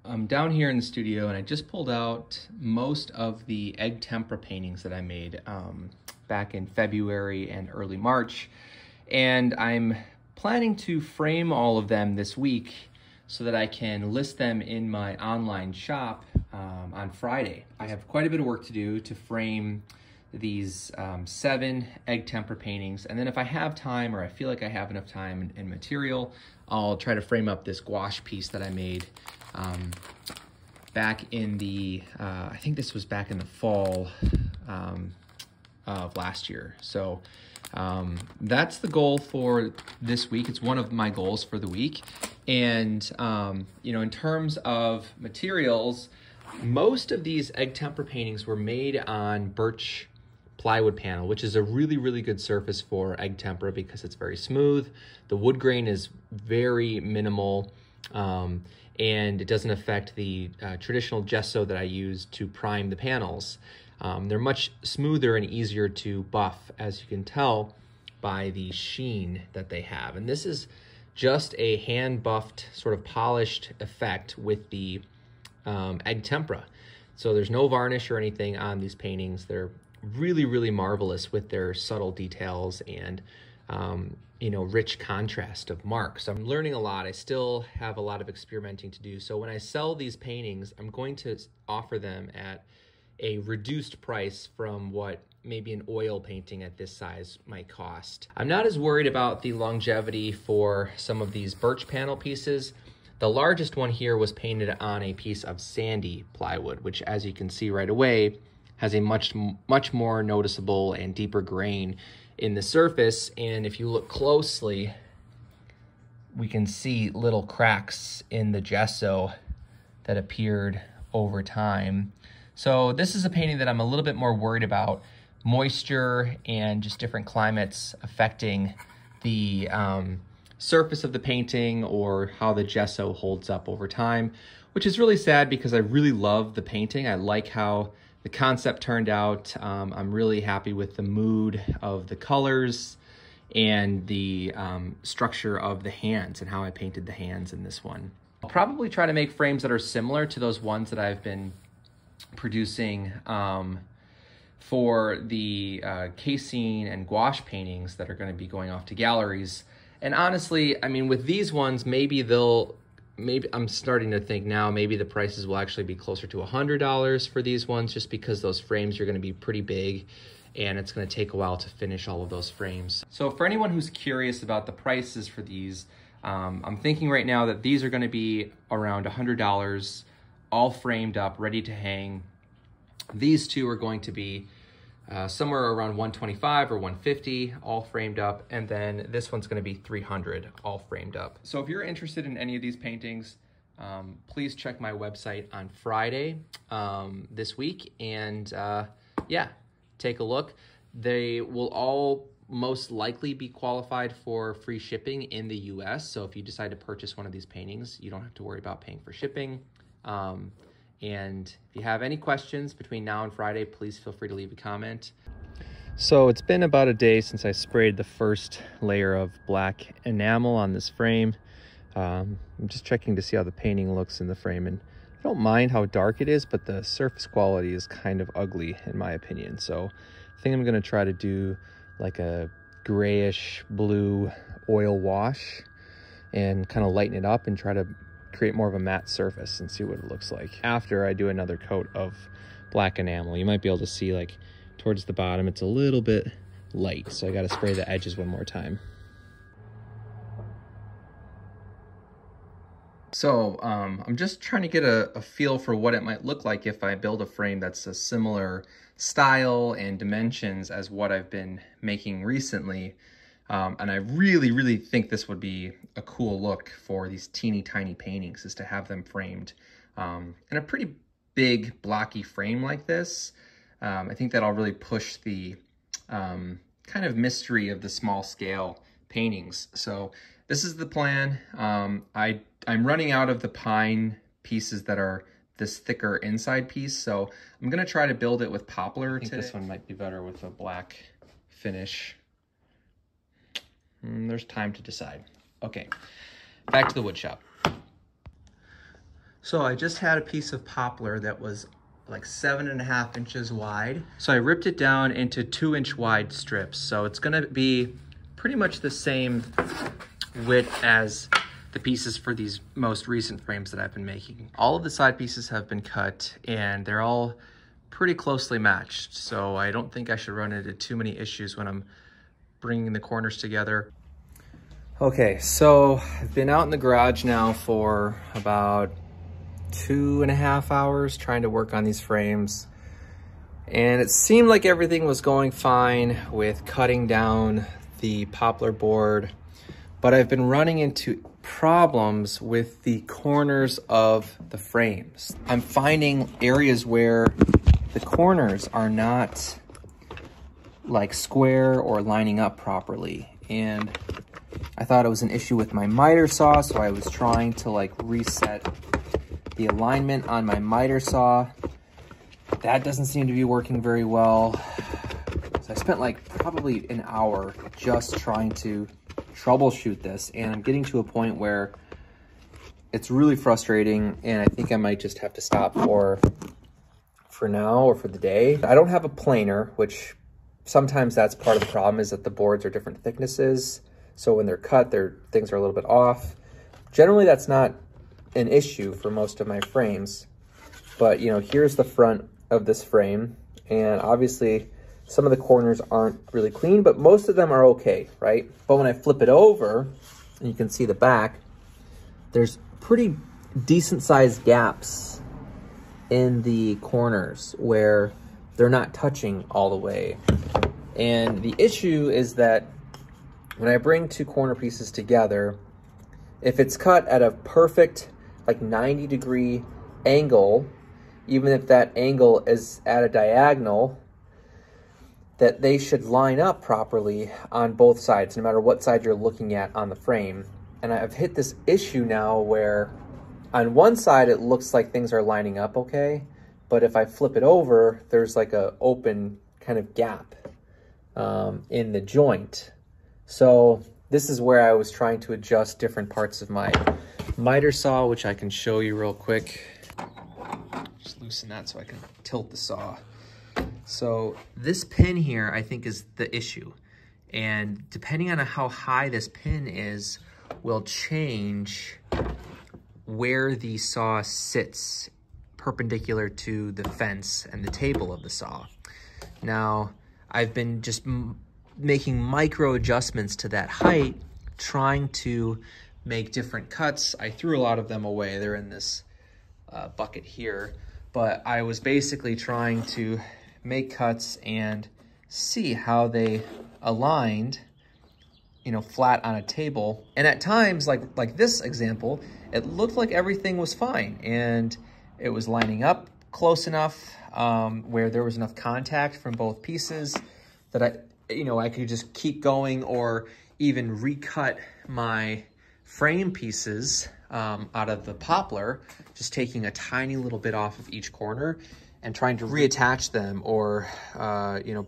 I'm down here in the studio and I just pulled out most of the egg tempera paintings that I made back in February and early March. And I'm planning to frame all of them this week so that I can list them in my online shop on Friday. I have quite a bit of work to do to frame these 7 egg tempera paintings, and then if I have time, or I feel like I have enough time and material, I'll try to frame up this gouache piece that I made back in the, I think this was back in the fall of last year. So that's the goal for this week. It's one of my goals for the week. And, you know, in terms of materials, most of these egg tempera paintings were made on birch plywood panel, which is a really, really good surface for egg tempera because it's very smooth. The wood grain is very minimal, and it doesn't affect the traditional gesso that I use to prime the panels. They're much smoother and easier to buff, as you can tell by the sheen that they have. And this is just a hand buffed, sort of polished effect with the egg tempera. So there's no varnish or anything on these paintings. They're really, really marvelous with their subtle details and you know, rich contrast of marks. I'm learning a lot. I still have a lot of experimenting to do. So when I sell these paintings, I'm going to offer them at a reduced price from what maybe an oil painting at this size might cost. I'm not as worried about the longevity for some of these birch panel pieces. The largest one here was painted on a piece of sandy plywood, which, as you can see right away, has a much more noticeable and deeper grain in the surface. And if you look closely, we can see little cracks in the gesso that appeared over time. So this is a painting that I'm a little bit more worried about moisture and just different climates affecting the surface of the painting or how the gesso holds up over time, which is really sad because I really love the painting. I like how the concept turned out. I'm really happy with the mood of the colors and the structure of the hands and how I painted the hands in this one. I'll probably try to make frames that are similar to those ones that I've been producing for the casein and gouache paintings that are going to be going off to galleries. And honestly, I mean, with these ones, maybe I'm starting to think now maybe the prices will actually be closer to $100 for these ones, just because those frames are going to be pretty big and it's going to take a while to finish all of those frames. So for anyone who's curious about the prices for these, I'm thinking right now that these are going to be around $100, all framed up, ready to hang. These two are going to be somewhere around $125 or $150, all framed up, and then this one's going to be $300, all framed up. So if you're interested in any of these paintings, please check my website on Friday this week, and yeah, take a look. They will all most likely be qualified for free shipping in the US, so if you decide to purchase one of these paintings, you don't have to worry about paying for shipping. And if you have any questions between now and Friday, please feel free to leave a comment. So it's been about a day since I sprayed the first layer of black enamel on this frame. I'm just checking to see how the painting looks in the frame, and I don't mind how dark it is, but the surface quality is kind of ugly in my opinion. So I think I'm going to try to do like a grayish blue oil wash and kind of lighten it up and try to create more of a matte surface and see what it looks like after I do another coat of black enamel. You might be able to see, like, towards the bottom it's a little bit light, so I got to spray the edges one more time. So I'm just trying to get a feel for what it might look like if I build a frame that's a similar style and dimensions as what I've been making recently. And I really, really think this would be a cool look for these teeny tiny paintings, is to have them framed in a pretty big blocky frame like this. I think that'll really push the kind of mystery of the small scale paintings. So this is the plan. I'm running out of the pine pieces that are this thicker inside piece, so I'm gonna try to build it with poplar. I think this one might be better with a black finish. There's time to decide. Okay, back to the wood shop. So I just had a piece of poplar that was like 7.5 inches wide. So I ripped it down into 2-inch wide strips. So it's gonna be pretty much the same width as the pieces for these most recent frames that I've been making. All of the side pieces have been cut and they're all pretty closely matched. So I don't think I should run into too many issues when I'm bringing the corners together. Okay, so I've been out in the garage now for about 2.5 hours trying to work on these frames, and it seemed like everything was going fine with cutting down the poplar board, but I've been running into problems with the corners of the frames. I'm finding areas where the corners are not like square or lining up properly, and I thought it was an issue with my miter saw, so I was trying to like reset the alignment on my miter saw. That doesn't seem to be working very well. So I spent like probably an hour just trying to troubleshoot this, and I'm getting to a point where it's really frustrating, and I think I might just have to stop for now or for the day. I don't have a planer, which sometimes that's part of the problem, is that the boards are different thicknesses. So when they're cut, things are a little bit off. Generally, that's not an issue for most of my frames, but you know, here's the front of this frame, and obviously some of the corners aren't really clean, but most of them are okay, right? But when I flip it over and you can see the back, there's pretty decent sized gaps in the corners where they're not touching all the way. And the issue is that when I bring two corner pieces together, if it's cut at a perfect like 90-degree angle, even if that angle is at a diagonal, that they should line up properly on both sides, no matter what side you're looking at on the frame. And I've hit this issue now where on one side it looks like things are lining up okay, but if I flip it over, there's like a open kind of gap in the joint. So this is where I was trying to adjust different parts of my miter saw, which I can show you real quick. Just loosen that so I can tilt the saw. So this pin here, I think, is the issue. And depending on how high this pin is, will change where the saw sits perpendicular to the fence and the table of the saw. Now, I've been just making micro adjustments to that height, trying to make different cuts. I threw a lot of them away. They're in this bucket here. But I was basically trying to make cuts and see how they aligned, you know, flat on a table. And at times, like this example, it looked like everything was fine and it was lining up close enough where there was enough contact from both pieces that I could just keep going, or even recut my frame pieces out of the poplar, just taking a tiny little bit off of each corner and trying to reattach them, or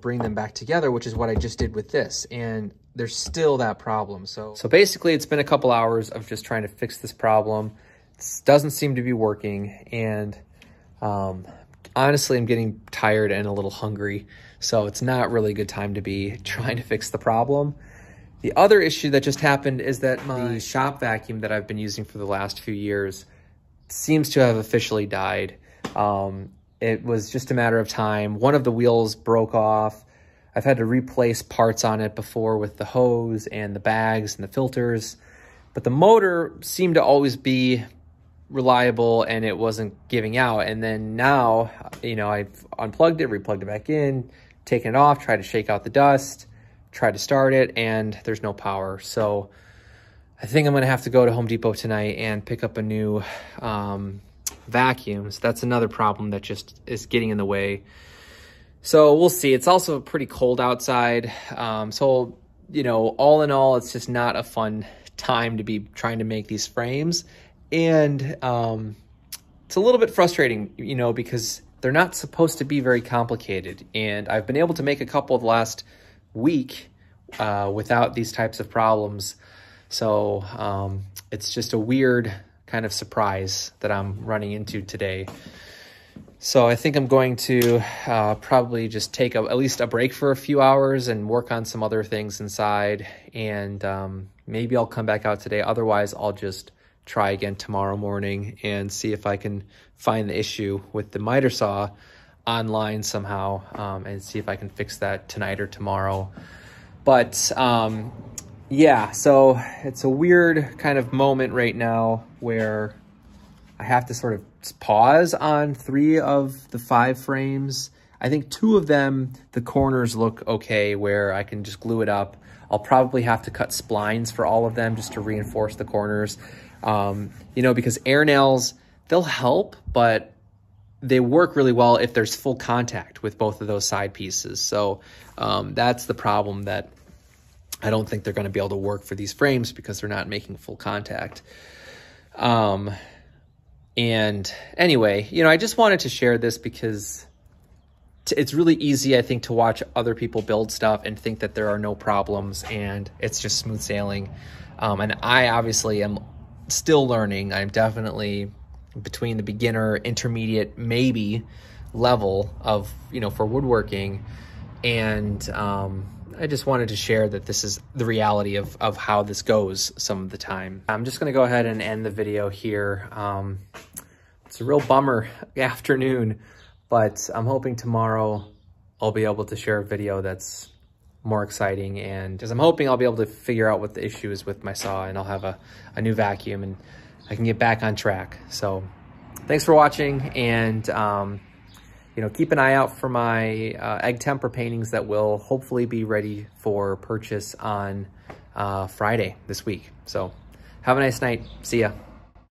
bring them back together, which is what I just did with this. And there's still that problem. So basically it's been a couple hours of just trying to fix this problem. This doesn't seem to be working, and honestly, I'm getting tired and a little hungry, so it's not really a good time to be trying to fix the problem. The other issue that just happened is that my shop vacuum that I've been using for the last few years seems to have officially died. It was just a matter of time. One of the wheels broke off. I've had to replace parts on it before with the hose and the bags and the filters, but the motor seemed to always be reliable and it wasn't giving out. And then now, I've unplugged it, replugged it back in, taken it off, tried to shake out the dust, tried to start it, and there's no power. So I think I'm gonna have to go to Home Depot tonight and pick up a new vacuum. So that's another problem that just is getting in the way. So we'll see. It's also pretty cold outside. So, all in all, it's just not a fun time to be trying to make these frames. And it's a little bit frustrating, because they're not supposed to be very complicated. And I've been able to make a couple the last week without these types of problems. So it's just a weird kind of surprise that I'm running into today. So I think I'm going to probably just take at least a break for a few hours and work on some other things inside. And maybe I'll come back out today. Otherwise, I'll just try again tomorrow morning and see if I can find the issue with the miter saw online somehow, and see if I can fix that tonight or tomorrow. But yeah, so it's a weird kind of moment right now where I have to sort of pause on 3 of the 5 frames. I think 2 of them, the corners look okay where I can just glue it up. I'll probably have to cut splines for all of them just to reinforce the corners. You know, because air nails, they'll help, but they work really well if there's full contact with both of those side pieces. So that's the problem, that I don't think they're going to be able to work for these frames because they're not making full contact. And anyway, you know, I just wanted to share this because it's really easy, I think, to watch other people build stuff and think that there are no problems and it's just smooth sailing. And I obviously am still learning. I'm definitely between the beginner, intermediate, maybe level of, you know, for woodworking. And I just wanted to share that this is the reality of how this goes some of the time. I'm just going to go ahead and end the video here. It's a real bummer afternoon, but I'm hoping tomorrow I'll be able to share a video that's more exciting, and because I'm hoping I'll be able to figure out what the issue is with my saw, and I'll have a new vacuum and I can get back on track. So thanks for watching, and you know, keep an eye out for my egg temper paintings that will hopefully be ready for purchase on Friday this week. So have a nice night. See ya.